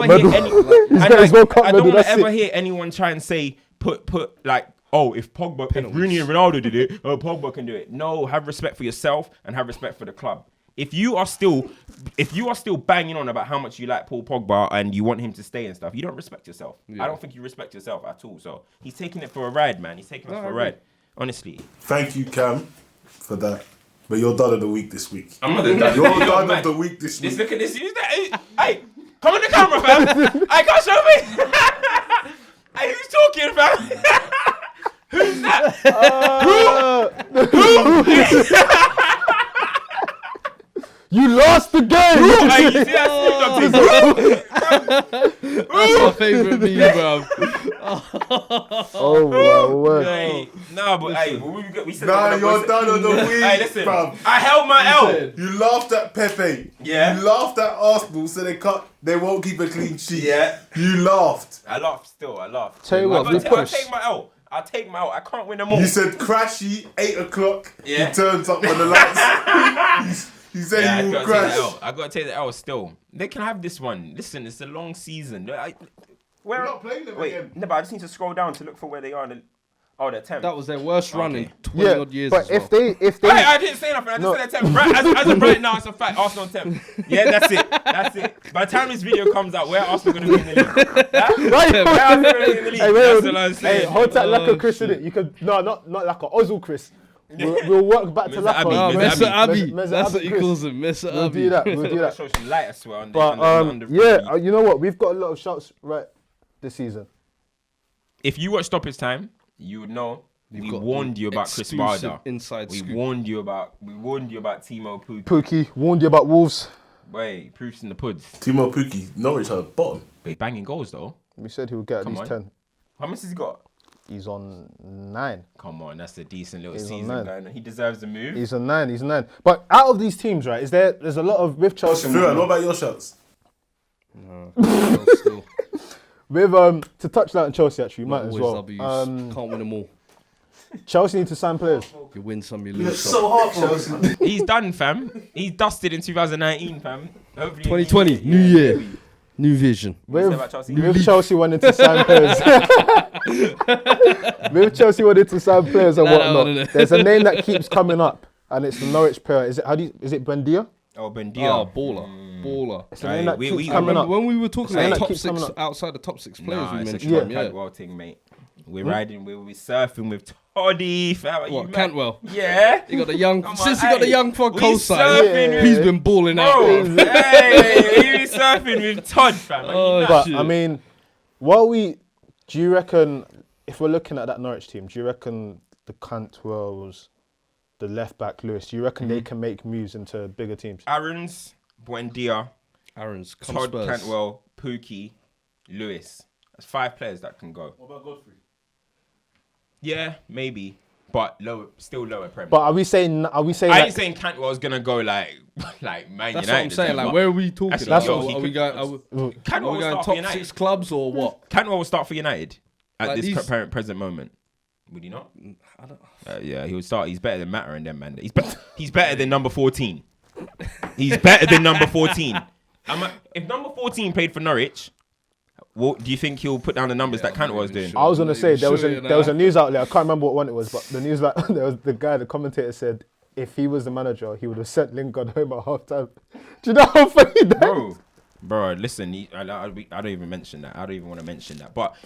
ever hear anyone try and say, put like, oh, if Rooney and Ronaldo did it, Pogba can do it. No, have respect for yourself and have respect for the club. If you are still banging on about how much you like Paul Pogba and you want him to stay and stuff, you don't respect yourself. Yeah. I don't think you respect yourself at all. So he's taking it for a ride, man. He's taking it for a ride. Honestly. Thank you, Cam, for that. But you're done of the week this week. I'm not done. You're done of the week this week. Look at this. Use that. Hey, come on the camera, fam. I can't show me. Hey, who's talking, fam? Who's that? Who? You lost the game! That's my favourite meme, bro. Oh, my word. Hey, nah, but hey, we said you're done on the week, hey, listen, bruv. I held my L. You laughed at Pepe. Yeah. You laughed at Arsenal, so they won't keep a clean sheet. Yeah. You laughed. I laughed still. I laughed. Tell you what, I'll take my L. I can't win them all. You said crashy, 8 o'clock. Yeah. He turns up when the lights. You said you will crash. I got to take the L still. They can have this one. Listen, it's a long season. We're not playing them again. No, but I just need to scroll down to look for where they are. They're 10th. That was their worst run in 20 odd years. But if they, I didn't say nothing. I just said 10th. Right, as of right now, it's a fact. Arsenal 10th. Yeah, that's it. By the time this video comes out, where are Arsenal going to be in the league? Where are Arsenal going to be in the league? That's what I'm saying. Hey, hold that like a Chris in it. You could not like a Ozil Chris. We'll work back to Lacko. Mr. Abbey. That's what he calls him, Mr. Abbey. We'll do that. Show some light, I swear. But you know what? We've got a lot of shouts right this season. If you watch Stoppage Time, you would know we warned you about Chris Wilder. We warned you about Timo Pukki. Warned you about Wolves. Wait, proofs in the puds. Timo Pukki, Norwich are bottom. Wait, banging goals though. We said he would get at least 10. How much has he got? He's on 9. Come on, that's a decent little season going on. He deserves a move. He's on 9. But out of these teams, right, there's a lot of with Chelsea. Fuad, what about your shots? No, still. With to touch that on Chelsea, actually, you might as well. Can't win them all. Chelsea need to sign players. You win some, you lose some. So hard, Chelsea. He's done, fam. He's dusted in 2019, fam. Hopefully 2020, new year, new vision. With Chelsea wanting to sign players. With Chelsea wanting to sign players and whatnot. There's a name that keeps coming up, and it's the Norwich player. Is it Buendia? Oh, Buendia. Oh, baller. It's a name that keeps coming up. When we were talking about top 6, outside the top 6 players, we mentioned Cantwell thing, mate. We're riding, we're surfing with Toddy. What, Cantwell? Yeah. He got the young, since he got the young for co-sign, he's been balling out. Hey, he's surfing with Todd, fam. But, I mean, do you reckon, if we're looking at that Norwich team, do you reckon the Cantwells, the left back Lewis, do you reckon they can make moves into bigger teams? Aarons, Buendia, Todd, Spurs. Cantwell, Pukki, Lewis. That's 5 players that can go. What about Godfrey? Yeah, maybe, but still lower Premier. But are we saying? I ain't saying Cantwell's gonna go like Man United. That's what I'm saying. Like, where are we talking? That's are we going top 6 clubs or what? Cantwell will start for United. at this present moment. Would he not? I don't. Yeah, he would start. He's better than Matter and them, man. He's better than number 14. He's better than number 14. If number 14 played for Norwich, what do you think he'll put down the numbers that Cantwell was doing? I was gonna say there was a news outlet. I can't remember what one it was, but the news there was the commentator said if he was the manager, he would have sent Lingard home at half time. Do you know how funny that is? Bro, listen, I don't even mention that. I don't even want to mention that. But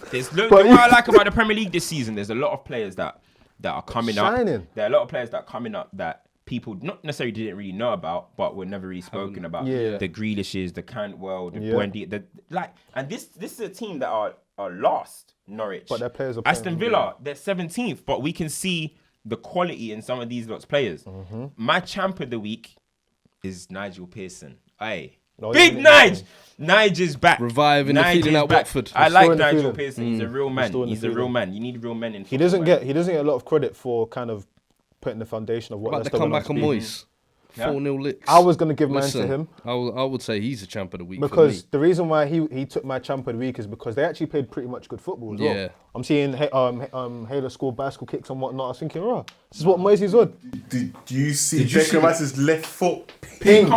what I like about the Premier League this season, there's a lot of players that are coming up. There are a lot of players that are coming up that people not necessarily didn't really know about, but were never really spoken about. The Grealishes, the Cantwell, the Buendia, and this is a team that are lost. Norwich, but their players are Aston Villa, they're 17th, but we can see the quality in some of these lots players. My champ of the week is Nigel Pearson. Big Nige! Nige is back. Reviving the feeling at Watford. I like Nigel Pearson. He's a real man. He's a real man. You need real men in football. He doesn't get a lot of credit for kind of putting the foundation of what Leicester the comeback on Moyes. 4-0 licks. I was going to give mine to him. I would say he's a champ of the week. Because the reason why he took my champ of the week is because they actually played pretty much good football as well. I'm seeing Halo score bicycle kicks and whatnot. I was thinking, this is what Moyes is on. Did you see Declan Rice's left foot ping?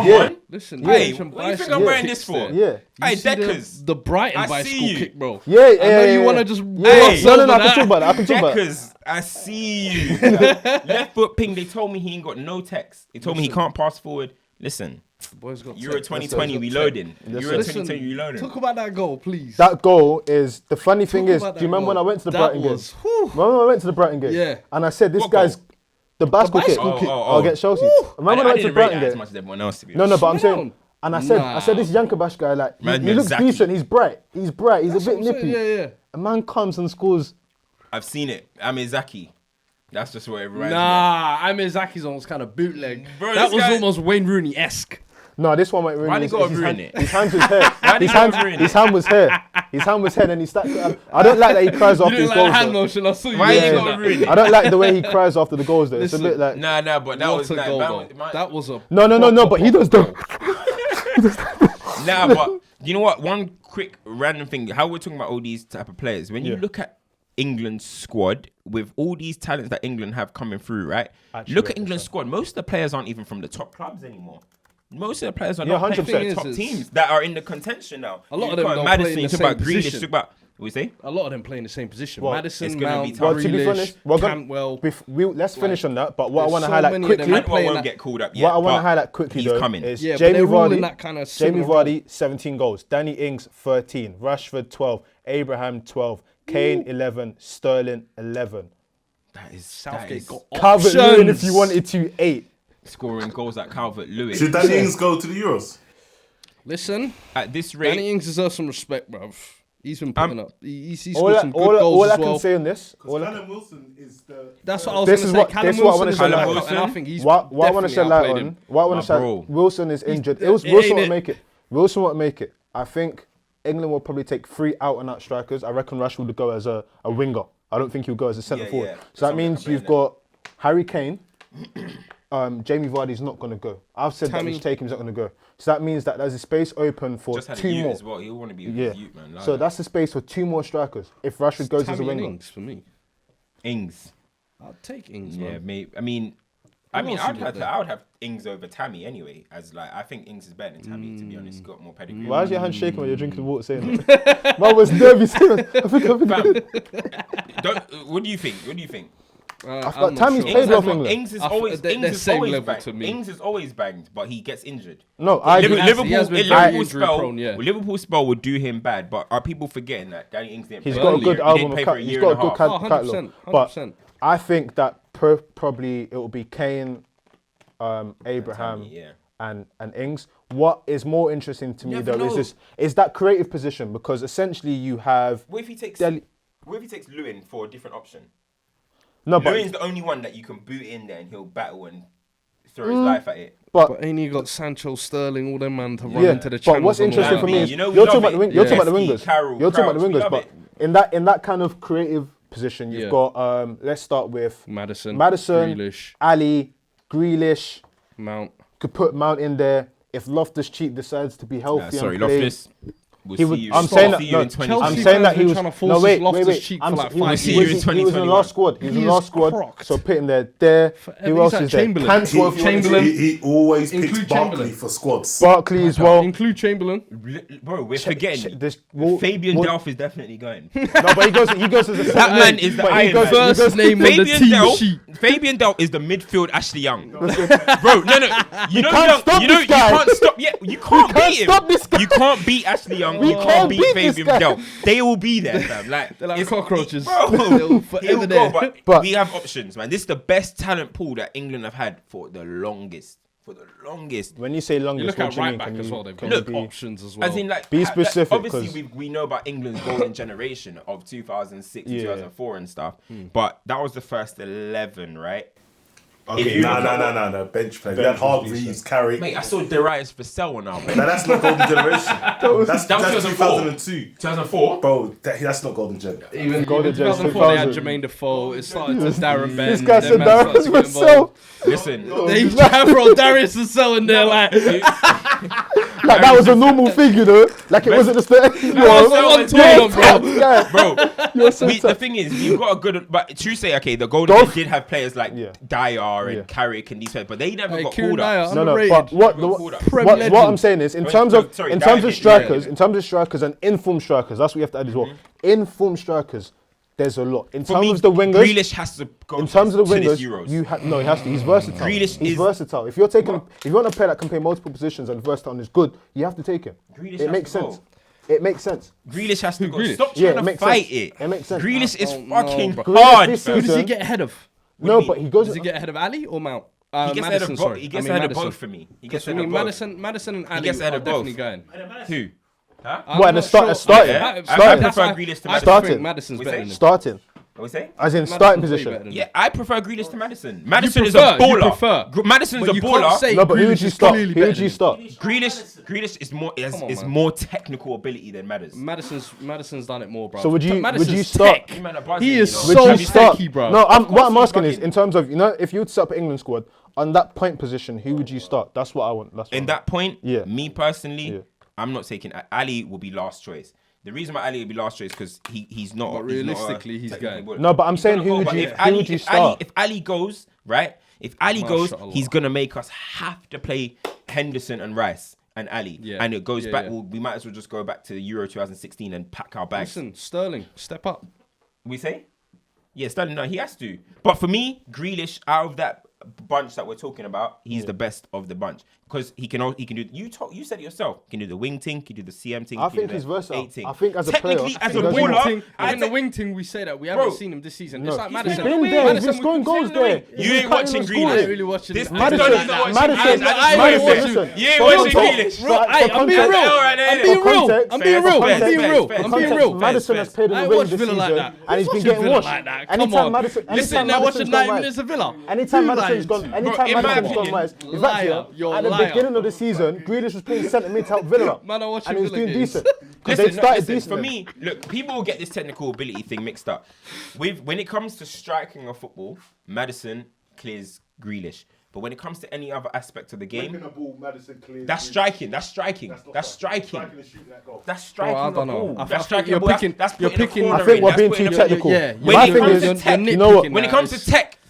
Listen, what do you think I'm wearing this for? Hey, Deckers. The Brighton bicycle kick, bro. I know you want to just... No, I can talk about that. Deckers, I see you. Left foot ping, they told me he ain't got no text. They told me he can't pass forward. Listen, Euro 2020 reloading. Euro 2020 reloading. Talk about that goal, please. That goal is, the funny thing is, do you remember when I went to the Brighton game? Remember when I went to the Brighton game? Yeah. And I said, this guy's... The bicycle kick against Chelsea. Remember when I went to the Brighton game? As much as everyone else, to be No, but I'm saying... And I said this Yankobash guy, like, he looks decent, he's bright, he's a bit nippy. A man comes and scores. I've seen it. Amizaki. That's just what it reminds me. Amizaki's almost kind of bootleg. Bro, that was almost Wayne Rooney-esque. No, this one went Rooney. Why did he go ruin it? His hand was hair. His hand was hair. His hand was hair, and he started. I don't like that he cries after his goals. Hand motion, I saw you. Why you got ruin it? I don't like the way he cries after the goals, though. It's a bit like. Nah, but that was a goal, though. That was a. No, but he does though. Nah, but you know what? One quick random thing. How we're talking about all these type of players. When you look at England's squad with all these talents that England have coming through, right? Look at England's squad. Most of the players aren't even from the top clubs anymore. Most of the players are not playing for the top teams that are in the contention now. A lot of them don't Maddison, play in the talk same about Grealish, position. talk about what we say? A lot of them play in the same position. Well, Maddison, it's gonna Mount, be tough. To be honest, Cantwell. Let's finish on that. But what I want to highlight quickly, Cantwell won't get called up yet. What I want to highlight quickly though is Jamie Vardy 17 goals, Danny Ings 13, Rashford 12, Abraham 12, Kane 11, Sterling 11. That is Southgate got Calvert-Lewin, if you wanted to, 8. Scoring goals like Calvert-Lewin. Should Danny Ings go to the Euros? Listen, at this rate, Danny Ings deserves some respect, bruv. He's been putting up. He's scored all some good goals as well. All I can say on this. Callum Wilson is the. That's what I was going to say. Callum Wilson is and I think he's what I want to shed light on. What I want to shed. Wilson is injured. Wilson won't make it. Wilson won't make it. I think England will probably take 3 out-and-out strikers. I reckon Rashford will go as a winger. I don't think he'll go as a centre forward. So that means you've got Harry Kane. Jamie Vardy's not going to go. I've said that he's taking, he's not going to go. So that means that there's a space open for just had 2 more. As well. He'll want to be with his youth, man. So that's the space for 2 more strikers. If Rashford goes as a winger. Ings for me. Ings. I'll take Ings. Yeah, maybe. I mean, I would have Ings over Tammy anyway. As like, I think Ings is better than Tammy. To be honest, he's got more pedigree. Why is your hand shaking when you're drinking water? Saying that? Man was nervous. What do you think? What do you think? Tammy's played well for England. Ings is always banged. Ings is always banged, but he gets injured. No, I agree. Liverpool spell would do him bad, but are people forgetting that Danny Ings didn't play? He's got a good album. He's got a good catalog. But I think that probably it will be Kane, Abraham, and Ings. What is more interesting to me though is that creative position, because essentially you have. What if he takes Lewin for a different option? No, but Lewin's the only one that you can boot in there and he'll battle and throw his life at it. But ain't you got Sancho, Sterling, all them man to run into the channels? But what's interesting for me is you're talking about the wingers. You're talking about the wingers, but in that kind of creative position, you've got let's start with Maddison, Grealish. Ali, Grealish, Mount. Could put Mount in there if Loftus-Cheek decides to be healthy. Loftus. We'll He see would. you. I'm saying see that. you No, in Chelsea 2020. I'm saying that fans he been was. trying to force No, his wait, Loftus wait. cheek I'm, for like he 5 was, See he you was, in he was in the 2021. last squad. He was in He the last is squad. crocked. So put him there. Who else He's at is there? Chamberlain. Cantwell. He, Chamberlain. he always Include picks Chamberlain. Barkley for squads. Barkley as well. Include Chamberlain. Bro, we're forgetting. Fabian Delph is definitely going. No, but he goes as a That centre man mid. is the But he Iron goes- Man. he goes- First name on the Fabian team Delph. sheet. Fabian Delph is the midfield Ashley Young. Bro, no. You know can't Young. stop You know this guy. you can't stop. Yeah, you can't can't beat him. stop this guy. You can't beat Ashley Young. We You can't can't beat beat this Fabian guy. Delph. They will be there, fam. Like They're like it's- cockroaches. Bro, They'll he'll forever go, there. but we have options, man. This is the best talent pool that England have had for the longest. When you say You longest, look what at do you right mean? back Can as you- well. They've can got you be- options as well. As in, like, Be specific, obviously, 'cause- we know about England's golden generation of 2006 and Yeah. 2004 and stuff, but that was the first 11, right? Okay, you- no. Bench players. They had Hargreaves, Carrick. Mate, I saw Darius Vassell now, man. Now that's not golden generation. That's 2004. 2002. 2004. Bro, that's not golden gen. Even Golden Gen 2004, they had 2000. Jermaine Defoe. It started to Darren Ben. This guy Them said man started Darius to get Vassell. involved. Listen, They bro, Darius Vassell in there like. Like that was a normal thing, you know. Like it wasn't just the. was the one turn on, bro. You're so The tough. thing is, you've got a good. But true say, okay, the golden Gen did have players like Yeah. Dyer and Yeah. Carrick and these players, but they never Hey, got Kieran called up. Dyer, No, underrated. but what Never got called up. Prem what legend. I'm saying is in Wait, terms no, of sorry, in Dyer terms of did, strikers, yeah. in terms of strikers and informed strikers, that's what you have to add as well. Informed strikers, there's a lot. In For terms me, of the wingers, Grealish has to go in terms of the to this wingers, Euros. you no, he has to. He's versatile. Grealish He's is- versatile. If you want a player that can play multiple positions and versatile and is good, you have to take him. Grealish It has makes to go. sense. It makes sense. Grealish has to go. Grealish? Stop Yeah, trying it to makes fight sense. it. It makes sense. Grealish is don't know, fucking bro. Grealish hard, this fam. Who does he season- get ahead of? No, do you but he goes. Does he get ahead of Ali or Mount? He gets ahead Madison, of both. sorry. He gets I mean, ahead of Madison. both for me. He gets I ahead mean, of both. Madison and Ali gets ahead are of both. definitely going. Who? Huh? I'm What, at the not start- sure. starting? I Starting. prefer I Grealish to just Madison. Starting. think Madison's We better say? than him. Starting, What we say? as in Madison's starting way position. better than him. Yeah, I prefer Grealish to Madison. Madison is prefer, a you baller. prefer. Madison's But a you can't baller. say No, but who would Grealish you is start? clearly Who better would you than start? Grealish is more Come on, is man. more technical ability than Madison. Madison's done it more, bro. So would you Madison's start? tech. You man are buzzing, He you is know. so Would you start? techy, bro. No, what I'm he's asking is bugging. in terms of if you would set up an England squad on that point position, who would you start? That's what I want. That's what In that point, Yeah. me personally, Yeah. I'm not taking Ali. Will be last choice. The reason why Ali will be last choice because he's not. But he's not a realistically, he's technical going. baller. No, but I'm He's saying gonna who go, would but you- if who would you start? If Ali goes right, if Ali goes, Mashallah. he's gonna make us have to play Henderson and Rice and Ali, Yeah. and it goes Yeah, back. yeah. We might as well just go back to the Euro 2016 and pack our bags. Listen, Sterling, step up. We say? Yeah, Sterling, no, he has to. But for me, Grealish, out of that bunch that we're talking about, he's the best of the bunch. Because he can do, you said it yourself, he can do the wing thing, he can do the CM thing. I he can think do he's the versatile. 8 thing. I think as a player, Technically, as he a does baller, wing. In the wing thing, we say that we haven't seen him this season. It's like He's Madison. been there. He's been scoring goals there. You ain't watching I Grealish. ain't really watching This this. Madison, Madison, Madison, listen. You ain't watching Grealish. I'm being real. I'm being real. I'm being real. I'm being real. I'm being real. Madison has played on I the ain't wing watched this Villa like season, that. and he's been Watching getting Villa washed. like that. Come Anytime on. Madison, Listen, anytime they're watching Madison's 90 gone minutes of Villa. Anytime You Madison's liars. gone, anytime in my Madison's gone opinion, wise. In fact, liar. yeah, You're at a the liar. beginning of the season, Grealish was playing centre mid to help Villa, Man, I watch and he was Villa doing games. decent. Because they started listen, decent. for me, look, people will get this technical ability thing mixed up. When it comes to striking of football, Maddison clears Grealish. But when it comes to any other aspect of the game, that's striking. That's striking. That's striking. That's striking. I the don't know. ball. I That's think striking. you're the ball. picking- That's you're putting a picking- corner I think in. we're That's being putting too a- technical. Yeah, When My it thing comes is, to tech, you know what? when it comes to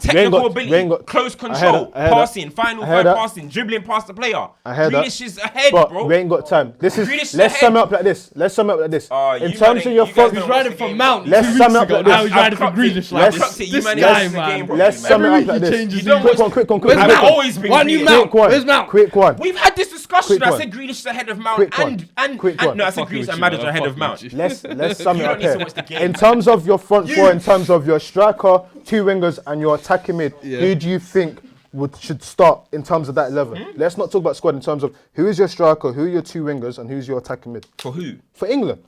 technical we ain't ability, got- close I heard control, that, I heard passing, that. final I heard third that. passing, dribbling past the player. I heard that. Grealish is ahead, But bro. we ain't got time. This is. Grealish is Let's sum it ahead. up like this. Let's sum it up like this. You In terms of your guys front, don't He's watch riding the for game, Mount. Let's 2 sum weeks up ago. like Now this. he's riding for I've clocked it. Grealish I've like Let's- clocked it. You this man, guy, watch the man. game properly, Let's man. sum it Every up week like he this. changes You don't his- watch Quick one. Where's I've Mount? always been One new Grealish. Mount. Quick one. Where's Mount? Quick one. We've had this discussion. Quick I one. said Grealish is ahead of Mount Quick one. and Quick one. no, I said Fucking Grealish with and you, manager man. ahead of Fucking Mount. with you. Let's sum You it don't up need to here. watch the game. In terms of your front four, in terms of your striker, 2 wingers, and your attacking mid, who do you think should start in terms of that 11? Let's not talk about squad in terms of who is your striker, who are your 2 wingers, and who's your attacking mid. For who? For England,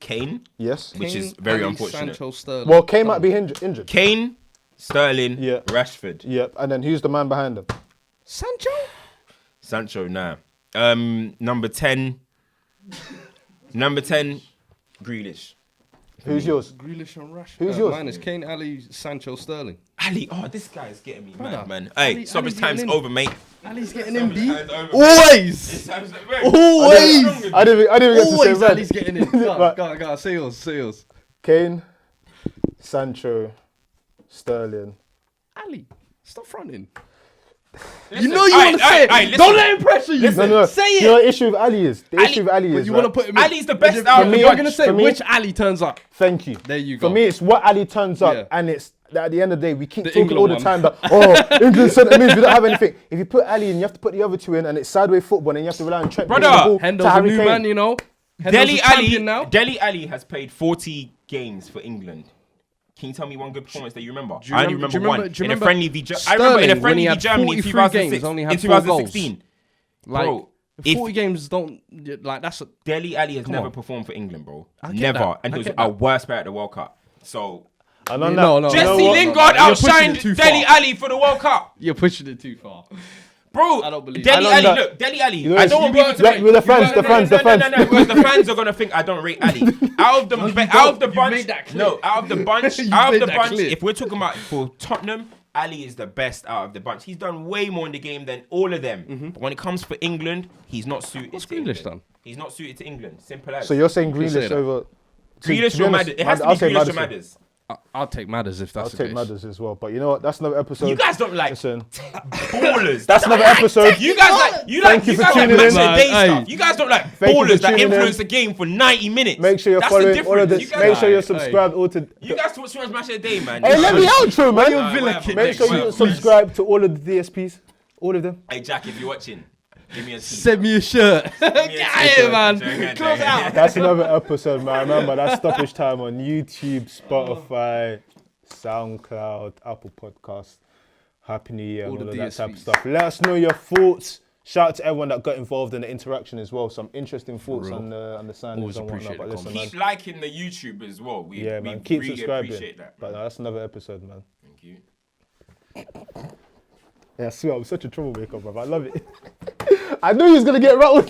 Kane, yes. which is Kane, very Ali, unfortunate. Sancho, Sterling. Well, Kane might be injured. Kane, Sterling, Yeah. Rashford, Yep. And then who's the man behind them? Sancho? Sancho. Nah. Number 10, Grealish. Who's yours? Grealish and Rashford. Who's yours? Mine is Kane, Ali, Sancho, Sterling. Ali, this guy is getting me Brother, mad, man. Ali- Hey, stoppage Ali's time's getting in. over, mate. Ali's getting in, B. Always. Always. I didn't even get to say Always red. Ali's getting in. Go. Say yours. Kane, Sancho, Sterling. Ali, stop fronting. Listen, You know you want to say it. Don't let him pressure you. No. Say You it. know the issue with Ali is? The issue with Ali is, You want to put him in. Ali's the best out of the You're bunch. going to say For me- which Ali turns up. Thank you. There you go. For me, it's what Ali turns up, Yeah. and it's that at the end of the day, we keep The talking England all the one. time that, England centre means we don't have anything. If you put Ali in, you have to put the other two in, and it's sideways football, and you have to rely on Trent. Brother, passing the ball to Hendo's a Harry new Kane. man, you know. Dele Ali now. Dele Ali has played 40 games for England. Can you tell me one good performance that you remember? Do you I only remember- remember one. do you In a remember friendly v I remember in a Sterling, when friendly he v had Germany in 43 2006, games, only had in 4 goals. 2016. Like, Bro, 40 games don't like that's. Dele Ali has never on. performed for England, bro. I get Never, that. and I he was get a that. worst player at the World Cup. So And on No, that, no, you know Jesse what? Lingard You're pushing outshined it too Dele far. Ali for the World Cup. You're pushing it too far. Bro, I don't believe Dele it. Ali, that- look, Dele Ali. know I it's- don't want you people to were- with the fans, the fans. No, because the fans are gonna think I don't rate Ali. Out of the You've bunch, made that clear. no, out of the bunch, You've out of made the that bunch. clear. If we're talking about for Tottenham, Ali is the best out of the bunch. He's done way more in the game than all of them. But when it comes for England, he's not suited. What's to Grealish England. done? He's not suited to England. Simple as. So you're saying can say Grealish that. over Grealish to be or honest, Maddison? It has to I'll be say Grealish or Maddison. Maddison. I'll take Madders if I'll that's the take case. Madders as well. But you know what? That's another episode. You guys don't like Listen, ballers. that's another episode. You guys like Thank you for guys like tuning match in. of the day Hey. stuff. You guys don't like Thank you for ballers that tuning in. influence the game for 90 minutes. Make sure you're That's the following difference. all of You this. guys- Make sure you're Hey. subscribed all to. You guys watch match of the day, man. Hey, let me outro, man. Alright, Villa whatever. kid. Make sure you Whatever. subscribe to all of the DSPs, all of them. Hey Jack, if you're watching, give me a T. Send me a shirt. Give me a Get T. here, man. Joking, Close joking. out. That's another episode, man. Remember, that's Stoppage Time on YouTube, Spotify, SoundCloud, Apple Podcasts. Happy New Year and All all the of that type of DSPs. stuff. Let us know your thoughts. Shout out to everyone that got involved in the interaction as well. Some interesting thoughts on the signings Always and whatnot. appreciate But the listen, man. Keep liking the YouTube as well. We Yeah, man. Keep really subscribing. appreciate that. But no, that's another episode, man. Thank you. Yeah, I swear, I'm such a troublemaker, bro. I love it. I knew he was going to get rattled.